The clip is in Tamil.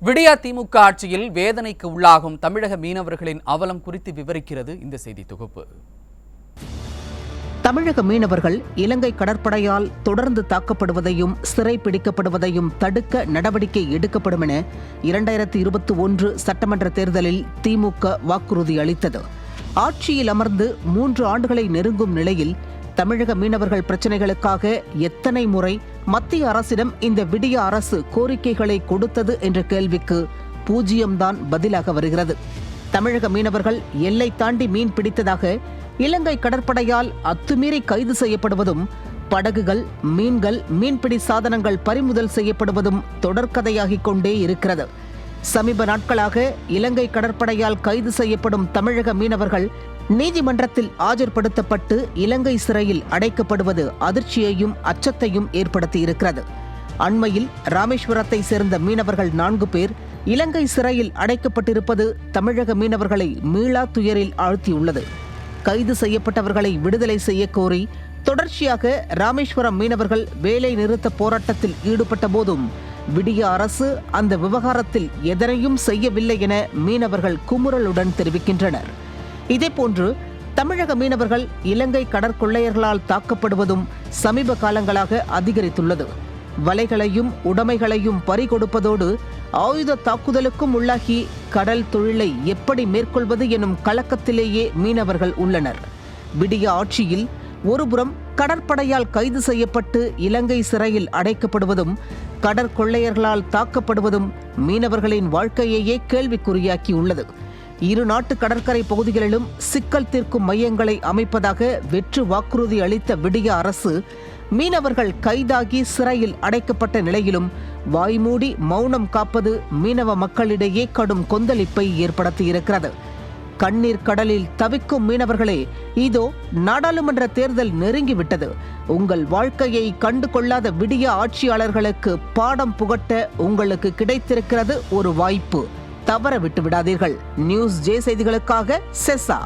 விடியா திமுக ஆட்சியில் வேதனைக்கு உள்ளாகும் தமிழக மீனவர்களின் அவலம் குறித்து விவரிக்கிறது இந்த செய்தி தொகுப்பு. தமிழக மீனவர்கள் இலங்கை கடற்படையால் தொடர்ந்து தாக்கப்படுவதையும் சிறைப்பிடிக்கப்படுவதையும் தடுக்க நடவடிக்கை எடுக்கப்படும் என 2021 சட்டமன்ற தேர்தலில் திமுக வாக்குறுதி அளித்தது. ஆட்சியில் அமர்ந்து 3 ஆண்டுகளை நெருங்கும் நிலையில் தமிழக மீனவர்கள் பிரச்சினைகளுக்காக எத்தனை முறை மத்திய அரசிடம் இந்த விடிய அரசு கோரிக்கைகளை கொடுத்தது என்ற கேள்விக்கு 0 தான் பதிலாக வருகிறது. தமிழக மீனவர்கள் எல்லை தாண்டி மீன் பிடித்ததாக இலங்கை கடற்படையால் அத்துமீறி கைது செய்யப்படுவதும், படகுகள், மீன்கள், மீன்பிடி சாதனங்கள் பறிமுதல் செய்யப்படுவதும் தொடர்கதையாகிக் கொண்டே இருக்கிறது. சமீப நாட்களாக இலங்கை கடற்படையால் கைது செய்யப்படும் தமிழக மீனவர்கள் நீதிமன்றத்தில் ஆஜர்படுத்தப்பட்டு இலங்கை சிறையில் அடைக்கப்படுவது அதிர்ச்சியையும் அச்சத்தையும் ஏற்படுத்தியிருக்கிறது. அண்மையில் ராமேஸ்வரத்தை சேர்ந்த மீனவர்கள் 4 பேர் இலங்கை சிறையில் அடைக்கப்பட்டிருப்பது தமிழக மீனவர்களை மீளா துயரில் ஆழ்த்தியுள்ளது. கைது செய்யப்பட்டவர்களை விடுதலை செய்ய கோரி தொடர்ச்சியாக ராமேஸ்வரம் மீனவர்கள் வேலை நிறுத்த போராட்டத்தில் ஈடுபட்ட போதும் விடிய அரசு அந்த விவகாரத்தில் எதனையும் செய்யவில்லை என மீனவர்கள் குமுறலுடன் தெரிவிக்கின்றனர். இதேபோன்று தமிழக மீனவர்கள் இலங்கை கடற்கொள்ளையர்களால் தாக்கப்படுவதும் சமீப காலங்களாக அதிகரித்துள்ளது. வலைகளையும் உடைமைகளையும் பறிகொடுப்பதோடு ஆயுத தாக்குதலுக்கும் உள்ளாகி கடல் தொழிலை எப்படி மேற்கொள்வது எனும் கலக்கத்திலேயே மீனவர்கள் உள்ளனர். விடிய ஆட்சியில் ஒருபுறம் கடற்படையால் கைது செய்யப்பட்டு இலங்கை சிறையில் அடைக்கப்படுவதும், கடற்கொள்ளையர்களால் தாக்கப்படுவதும் மீனவர்களின் வாழ்க்கையையே கேள்விக்குறியாக்கியுள்ளது. 2 நாட்டு கடற்கரை பகுதிகளிலும் சிக்கல் தீர்க்கும் மையங்களை அமைப்பதாக வெற்று வாக்குறுதி அளித்த விடிய அரசு மீனவர்கள் கைதாகி சிறையில் அடைக்கப்பட்ட நிலையிலும் வாய்மூடி மௌனம் காப்பது மீனவ மக்களிடையே கடும் கொந்தளிப்பை ஏற்படுத்தியிருக்கிறது. கண்ணீர் கடலில் தவிக்கும் மீனவர்களே, இதோ நாடாளுமன்ற தேர்தல் நெருங்கிவிட்டது. உங்கள் வாழ்க்கையை கண்டு கொள்ளாத விடிய ஆட்சியாளர்களுக்கு பாடம் புகட்ட உங்களுக்கு கிடைத்திருக்கிறது ஒரு வாய்ப்பு. தவற விட்டு விடாதீர்கள். நியூஸ் ஜே செய்திகளுக்காக செசா.